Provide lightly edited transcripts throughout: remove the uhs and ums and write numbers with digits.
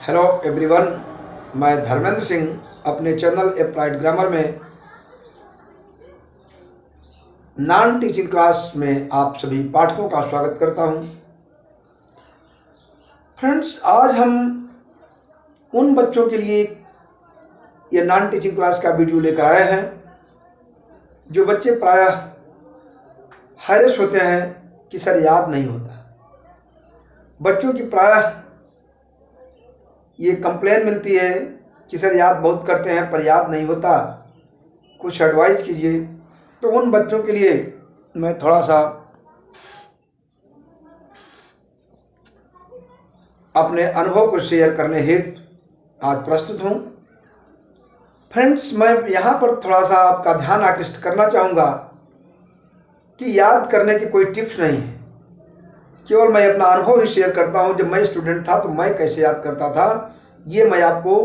Hello everyone, मैं धर्मेंद्र सिंह अपने channel applied grammar में नॉन टीचिंग क्लास में आप सभी पाठकों का स्वागत करता हूं। फ्रेंड्स, आज हम उन बच्चों के लिए ये नॉन टीचिंग क्लास का वीडियो लेकर आए हैं जो बच्चे प्रायः हैरेस होते हैं कि सर याद नहीं होता। बच्चों की प्रायः ये कंप्लेन मिलती है कि सर याद बहुत करते हैं पर याद नहीं होता, कुछ एडवाइस कीजिए। तो उन बच्चों के लिए मैं थोड़ा सा अपने अनुभव को शेयर करने हेतु आज प्रस्तुत हूँ। फ्रेंड्स, मैं यहाँ पर थोड़ा सा आपका ध्यान आकृष्ट करना चाहूँगा कि याद करने की कोई टिप्स नहीं है, केवल मैं अपना अनुभव ही शेयर करता हूँ। जब मैं स्टूडेंट था तो मैं कैसे याद करता था, ये मैं आपको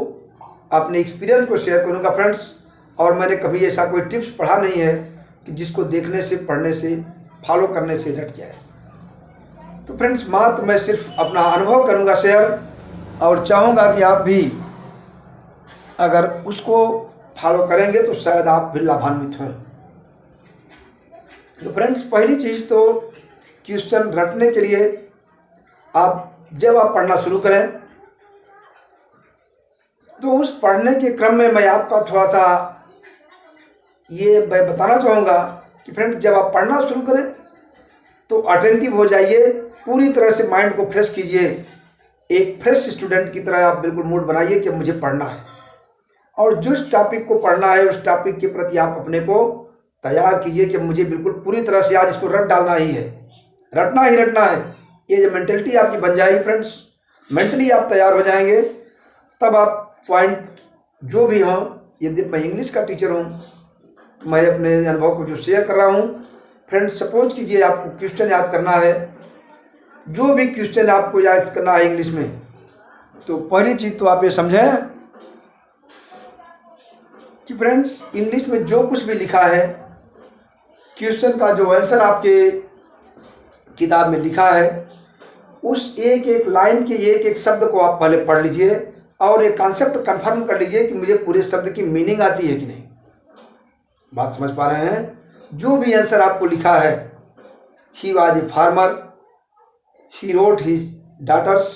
अपने एक्सपीरियंस को शेयर करूँगा फ्रेंड्स। और मैंने कभी ऐसा कोई टिप्स पढ़ा नहीं है कि जिसको देखने से, पढ़ने से, फॉलो करने से रट जाए। तो फ्रेंड्स, मात्र मैं सिर्फ अपना अनुभव करूँगा शेयर और चाहूँगा कि आप भी अगर उसको फॉलो करेंगे तो शायद आप भी लाभान्वित हों। तो फ्रेंड्स, पहली चीज़ तो क्वेश्चन रटने के लिए जब आप पढ़ना शुरू करें तो उस पढ़ने के क्रम में मैं आपका थोड़ा सा ये मैं बताना चाहूँगा कि फ्रेंड्स, जब आप पढ़ना शुरू करें तो अटेंटिव हो जाइए, पूरी तरह से माइंड को फ्रेश कीजिए। एक फ्रेश स्टूडेंट की तरह आप बिल्कुल मूड बनाइए कि मुझे पढ़ना है, और जिस टॉपिक को पढ़ना है उस टॉपिक के प्रति आप अपने को तैयार कीजिए कि मुझे बिल्कुल पूरी तरह से आज इसको रट डालना ही है, रटना ही रटना है। ये जो मेंटलिटी आपकी बन जाएगी फ्रेंड्स, मेंटली आप तैयार हो जाएंगे, तब आप पॉइंट जो भी हों, यदि मैं इंग्लिश का टीचर हूँ, मैं अपने अनुभव को जो शेयर कर रहा हूँ फ्रेंड्स, सपोज कीजिए आपको क्वेश्चन याद करना है, जो भी क्वेश्चन आपको याद करना है इंग्लिश में, तो पहली चीज़ तो आप ये समझें कि फ्रेंड्स, इंग्लिश में जो कुछ भी लिखा है, क्वेश्चन का जो आंसर आपके किताब में लिखा है, उस एक एक लाइन के एक एक शब्द को आप पहले पढ़ लीजिए और एक कॉन्सेप्ट कंफर्म कर लीजिए कि मुझे पूरे शब्द की मीनिंग आती है कि नहीं। बात समझ पा रहे हैं? जो भी आंसर आपको लिखा है, he was a farmer, he wrote his daughters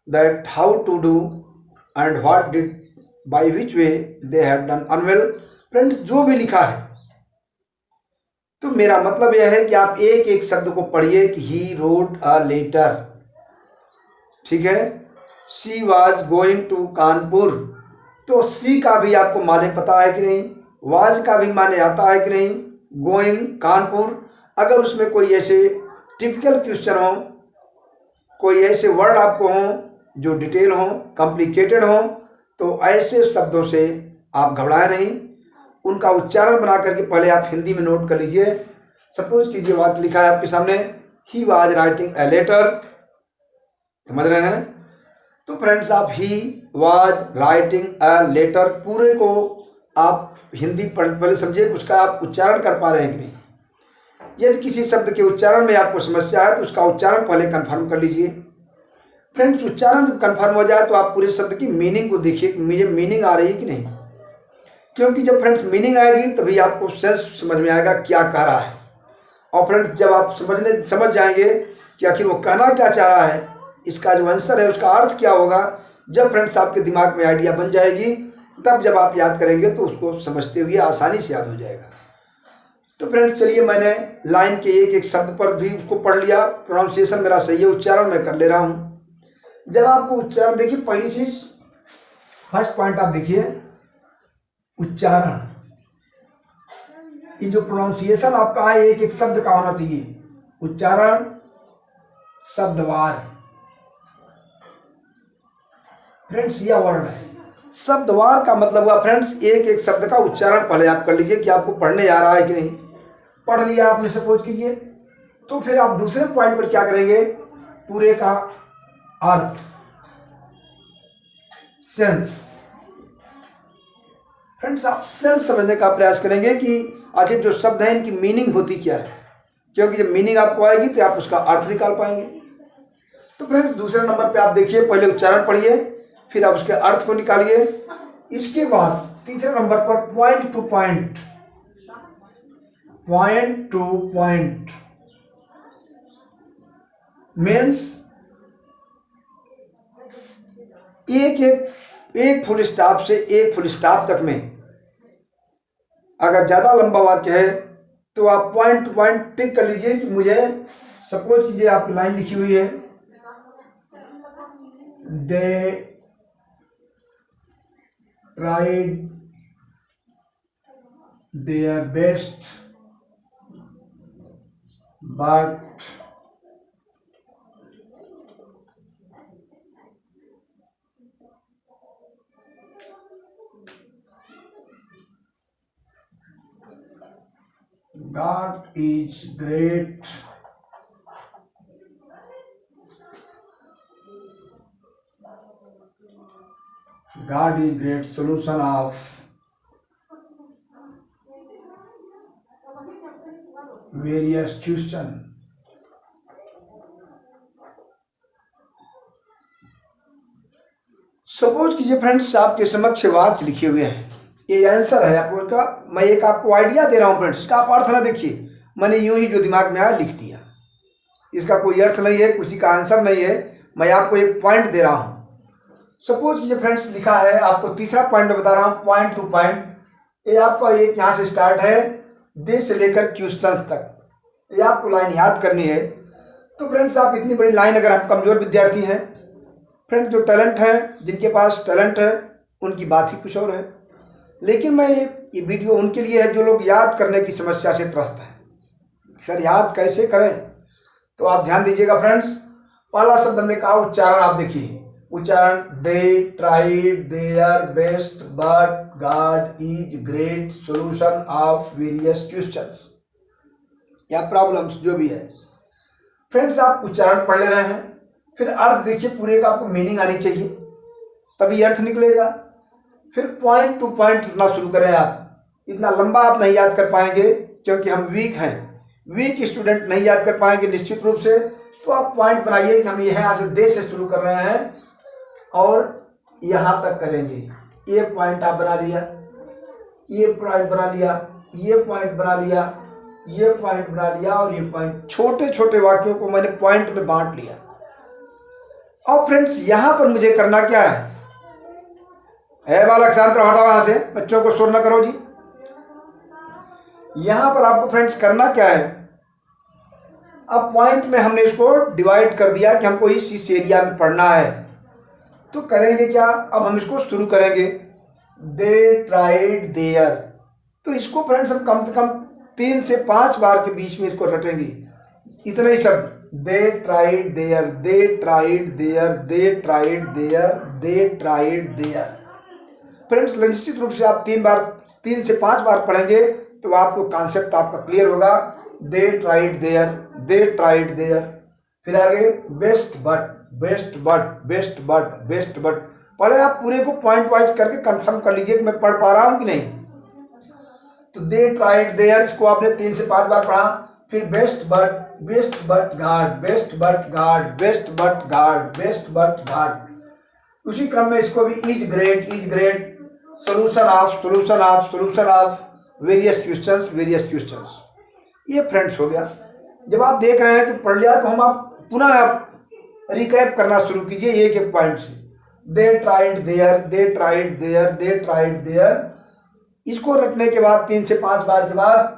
that how to do and what did by which way they have done unwell. Friends, जो भी लिखा है, तो मेरा मतलब यह है कि आप एक एक शब्द को पढ़िए कि ही रोट अ लेटर, ठीक है। She was going to Kanpur, तो सी का भी आपको माने पता है कि नहीं, वाज का भी माने आता है कि नहीं, गोइंग कानपुर। अगर उसमें कोई ऐसे टिपिकल क्वेश्चन हो, कोई ऐसे वर्ड आपको हों जो डिटेल हों, कॉम्प्लिकेटेड हों, तो ऐसे शब्दों से आप घबराएं नहीं, उनका उच्चारण बना करके पहले आप हिंदी में नोट कर लीजिए। सपोज कीजिए बात लिखा है आपके सामने, he was writing a letter, समझ रहे हैं? तो फ्रेंड्स, आप he was writing a letter पूरे को आप हिंदी पहले समझिए, उसका आप उच्चारण कर पा रहे हैं कि नहीं। यदि किसी शब्द के उच्चारण में आपको समस्या है तो उसका उच्चारण पहले कंफर्म कर लीजिए। फ्रेंड्स, उच्चारण जब कंफर्म हो जाए तो आप पूरे शब्द की मीनिंग को देखिए कि मुझे मीनिंग आ रही है कि नहीं, क्योंकि जब फ्रेंड्स मीनिंग आएगी तभी आपको सेंस समझ में आएगा क्या कह रहा है। और फ्रेंड्स, जब आप समझ जाएंगे कि आखिर वो कहना क्या चाह रहा है, इसका जो आंसर है उसका अर्थ क्या होगा, जब फ्रेंड्स आपके दिमाग में आइडिया बन जाएगी, तब जब आप याद करेंगे तो उसको समझते हुए आसानी से याद हो जाएगा। तो फ्रेंड्स, चलिए, मैंने लाइन के एक एक शब्द पर भी उसको पढ़ लिया, प्रोनाउंसिएशन मेरा सही है, उच्चारण मैं कर ले रहा हूँ। जब आपको उच्चारण देखिए, पहली चीज फर्स्ट पॉइंट आप देखिए उच्चारण। ये जो प्रोनाउंसिएशन आपका है, एक एक शब्द का होना चाहिए, उच्चारण शब्दवार। फ्रेंड्स, यह वर्ड है शब्दवार का मतलब हुआ फ्रेंड्स, एक एक शब्द का उच्चारण पहले आप कर लीजिए कि आपको पढ़ने आ रहा है कि नहीं। पढ़ लिया आपने, सपोज कीजिए, तो फिर आप दूसरे पॉइंट पर क्या करेंगे, पूरे का अर्थ, सेंस। फ्रेंड्स, आप सेंस समझने का प्रयास करेंगे कि आखिर जो शब्द है इनकी मीनिंग होती क्या है, क्योंकि जब मीनिंग आपको आएगी तो आप उसका अर्थ निकाल पाएंगे। तो फ्रेंड्स, दूसरे नंबर पे आप देखिए, पहले उच्चारण पढ़िए, फिर आप उसके अर्थ को निकालिए। इसके बाद तीसरे नंबर पर point two point, point two point means एक फुल स्टॉप से एक फुल स्टॉप तक में अगर ज़्यादा लंबा वाक्य है तो आप पॉइंट टू पॉइंट टिक कर लीजिए कि मुझे सपोज कीजिए आपकी लाइन लिखी हुई है, दे tried their best but God is great. God is great solution of various question. Suppose कीजिए फ्रेंड्स आपके समक्ष वाक्य लिखे हुए हैं, ये आंसर है आपका। मैं एक आपको आइडिया दे रहा हूँ फ्रेंड्स, इसका आप अर्थ ना देखिए, मैंने यूं ही जो दिमाग में आया लिख दिया, इसका कोई अर्थ नहीं है, किसी का आंसर नहीं है, मैं आपको एक पॉइंट दे रहा हूँ। सपोज कीजिए फ्रेंड्स लिखा है, आपको तीसरा पॉइंट बता रहा हूँ, पॉइंट टू पॉइंट। ये आपका एक यहाँ से स्टार्ट है, दे से लेकर क्वेश्चन तक, ये आपको लाइन याद करनी है। तो फ्रेंड्स आप इतनी बड़ी लाइन, अगर आप कमज़ोर विद्यार्थी हैं फ्रेंड्स, जो टैलेंट है, जिनके पास टैलेंट है उनकी बात ही कुछ और है, लेकिन मैं ये वीडियो उनके लिए है जो लोग याद करने की समस्या से त्रस्त हैं। सर याद कैसे करें, तो आप ध्यान दीजिएगा फ्रेंड्स। पहला शब्द हमने कहा उच्चारण, आप देखिए उच्चारण, दे tried their best but God is great solution of various questions या प्रॉब्लम्स, जो भी है फ्रेंड्स। आप उच्चारण पढ़ ले रहे हैं, फिर अर्थ देखिए, पूरे का आपको मीनिंग आनी चाहिए तभी अर्थ निकलेगा। फिर पॉइंट टू पॉइंट लिखना शुरू करें। आप इतना लंबा आप नहीं याद कर पाएंगे क्योंकि हम वीक हैं, वीक स्टूडेंट नहीं याद कर पाएंगे निश्चित रूप से। तो आप पॉइंट बनाइए कि हम यहाँ से दे से शुरू कर रहे हैं और यहाँ तक करेंगे। ये पॉइंट आप बना लिया, ये पॉइंट बना लिया, ये पॉइंट बना लिया, ये पॉइंट बना लिया और ये पॉइंट। छोटे छोटे वाक्यों को मैंने पॉइंट में बांट लिया। और फ्रेंड्स यहाँ पर मुझे करना क्या है बालक शांत रहो, हटाओ यहाँ से, बच्चों को शोर न करो जी। यहाँ पर आपको फ्रेंड्स करना क्या है, अब पॉइंट में हमने इसको डिवाइड कर दिया कि हमको इस एरिया में पढ़ना है। तो करेंगे क्या, अब हम इसको शुरू करेंगे, दे ट्राइड देयर। तो इसको फ्रेंड्स हम कम से कम 3 से 5 बार के बीच में इसको रटेंगे, इतने ही शब्द, दे tried there, they tried there, they tried there, they tried there. Friends निश्चित रूप से आप 3 से 5 बार पढ़ेंगे तो आपको कॉन्सेप्ट आपका क्लियर होगा। दे tried there, they tried there. फिर आगे best but, best but, best but, best but. पहले आप पूरे को पॉइंट वाइज करके कंफर्म कर लीजिए कि मैं पढ़ पा रहा हूँ कि नहीं। तो दे ट्राइड देयर, इसको आपने 3 से 5 बार पढ़ा। फिर best but, best but guard, best but guard, best but guard, best but guard. उसी क्रम में इसको भी is great, is great solution of, solution of, solution of various questions, various questions. ये फ्रेंड्स हो गया। जब आप देख रहे हैं कि पढ़ लिया तो हम आप पुनः आप रिकैप करना शुरू कीजिए एक एक पॉइंट से। दे tried there, they tried there, they tried there. इसको रटने के बाद 3 से 5 बार के बाद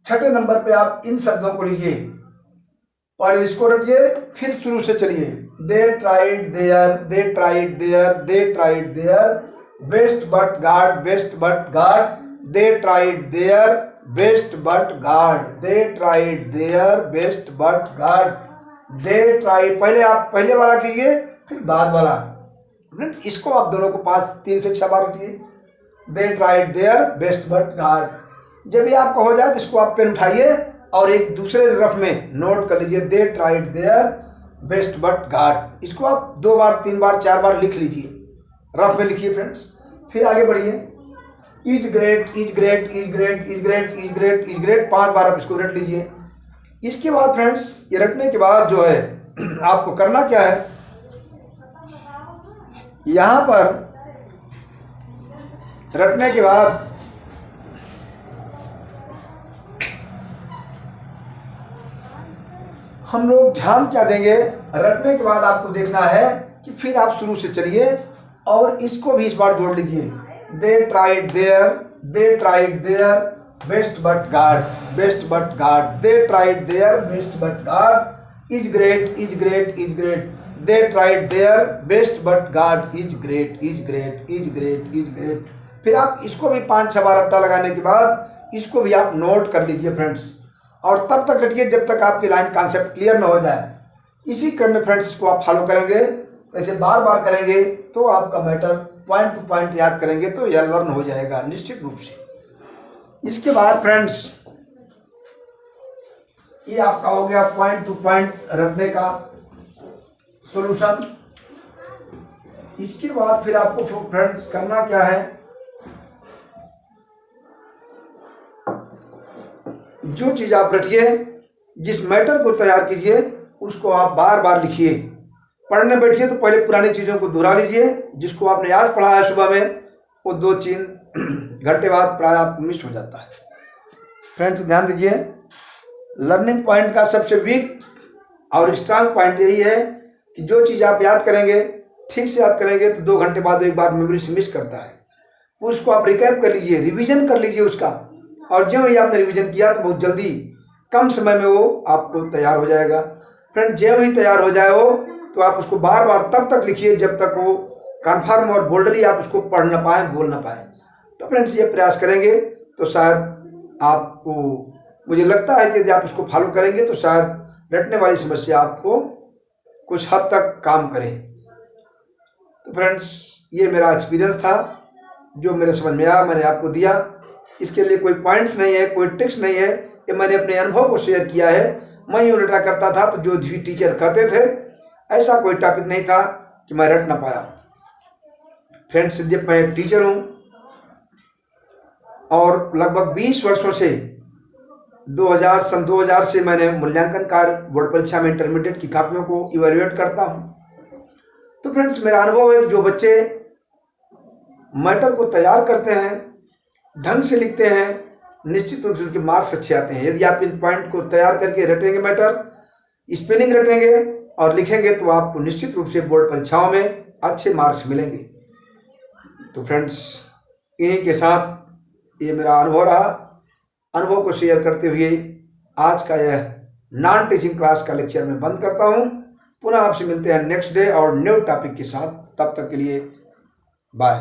छठे नंबर पे आप इन शब्दों को लीजिए और इसको रटिए, फिर शुरू से चलिए। दे tried there, they tried there, they tried their, best but guard, best but guard, they tried their, best but guard, they tried their, best but guard, they tried. पहले आप पहले वाला कीजिए फिर बाद वाला। इसको आप दोनों को 3 से 6 बार रटिए। They tried their, best but guard. जब ये आपका हो जाए तो इसको आप पेन उठाइए और एक दूसरे रफ में नोट कर लीजिए, दे tried their, best but guard. इसको आप 2 बार 3 बार 4 बार लिख लीजिए, रफ में लिखिए फ्रेंड्स। फिर आगे बढ़िए, is great, is great, is great, is great, is great, is great. 5 बार आप इसको रट लीजिए। इसके बाद फ्रेंड्स ये रटने के बाद जो है आपको करना क्या है, यहाँ पर रटने के बाद हम लोग ध्यान क्या देंगे, रटने के बाद आपको देखना है कि फिर आप शुरू से चलिए और इसको भी इस बार जोड़ लीजिए। दे tried their best but God, best but God, they tried their best but God is great, is great, is great, they tried their best but God is great, is great, is great, is great. फिर आप इसको भी 5-6 बार रट्टा लगाने के बाद इसको भी आप नोट कर लीजिए फ्रेंड्स, और तब तक रटिए जब तक आपकी लाइन कॉन्सेप्ट क्लियर ना हो जाए। इसी क्रम में फ्रेंड्स इसको आप फॉलो करेंगे, ऐसे बार बार करेंगे तो आपका मैटर पॉइंट टू पॉइंट याद करेंगे तो यह लर्न हो जाएगा निश्चित रूप से। इसके बाद फ्रेंड्स ये आपका हो गया पॉइंट टू पॉइंट रटने का सॉल्यूशन। इसके बाद फिर आपको फ्रेंड्स करना क्या है, जो चीज आप रटिए, जिस मैटर को तैयार कीजिए उसको आप बार बार लिखिए। पढ़ने बैठिए तो पहले पुरानी चीज़ों को दोहरा लीजिए, जिसको आपने आज पढ़ा है सुबह में वो 2-3 घंटे बाद प्राय आपको मिस हो जाता है। फ्रेंड्स ध्यान दीजिए, लर्निंग पॉइंट का सबसे वीक और स्ट्रांग पॉइंट यही है कि जो चीज़ आप याद करेंगे, ठीक से याद करेंगे तो 2 घंटे बाद एक बार मेमोरी से मिस करता है। उसको आप रिकैप कर लीजिए, रिवीजन कर लीजिए उसका, और जो ही आपने रिवीजन किया तो बहुत जल्दी कम समय में वो आपको तैयार हो जाएगा। फ्रेंड जो ही तैयार हो जाए वो तो आप उसको बार बार तब तक लिखिए जब तक वो कन्फर्म और बोल्डली आप उसको पढ़ ना पाए, बोल ना पाए। तो फ्रेंड्स ये प्रयास करेंगे तो शायद आपको, मुझे लगता है कि यदि आप इसको फॉलो करेंगे तो शायद रटने वाली समस्या आपको कुछ हद तक काम करे। तो फ्रेंड्स ये मेरा एक्सपीरियंस था, जो मेरे समझ में आया मैंने आपको दिया। इसके लिए कोई पॉइंट्स नहीं है, कोई ट्रिक्स नहीं है, ये मैंने अपने अनुभव को शेयर किया है। मैं यूँ रटा करता था तो जो भी टीचर कहते थे ऐसा कोई टॉपिक नहीं था कि मैं रट ना पाया। फ्रेंड्स जब मैं एक टीचर हूँ और लगभग 20 वर्षों से 2000 से मैंने मूल्यांकन कार्य बोर्ड परीक्षा में इंटरमीडिएट की कॉपियों को इवैल्यूएट करता हूँ। तो फ्रेंड्स मेरा अनुभव है जो बच्चे मैटर को तैयार करते हैं, ढंग से लिखते हैं, निश्चित रूप से उनके मार्क्स अच्छे आते हैं। यदि आप इन पॉइंट को तैयार करके रटेंगे, मैटर स्पेलिंग रटेंगे और लिखेंगे तो आपको निश्चित रूप से बोर्ड परीक्षाओं में अच्छे मार्क्स मिलेंगे। तो फ्रेंड्स इन्हीं के साथ ये मेरा अनुभव रहा। अनुभव को शेयर करते हुए आज का यह नॉन टीचिंग क्लास का लेक्चर मैं बंद करता हूँ। पुनः आपसे मिलते हैं नेक्स्ट डे और न्यू टॉपिक के साथ। तब तक के लिए बाय।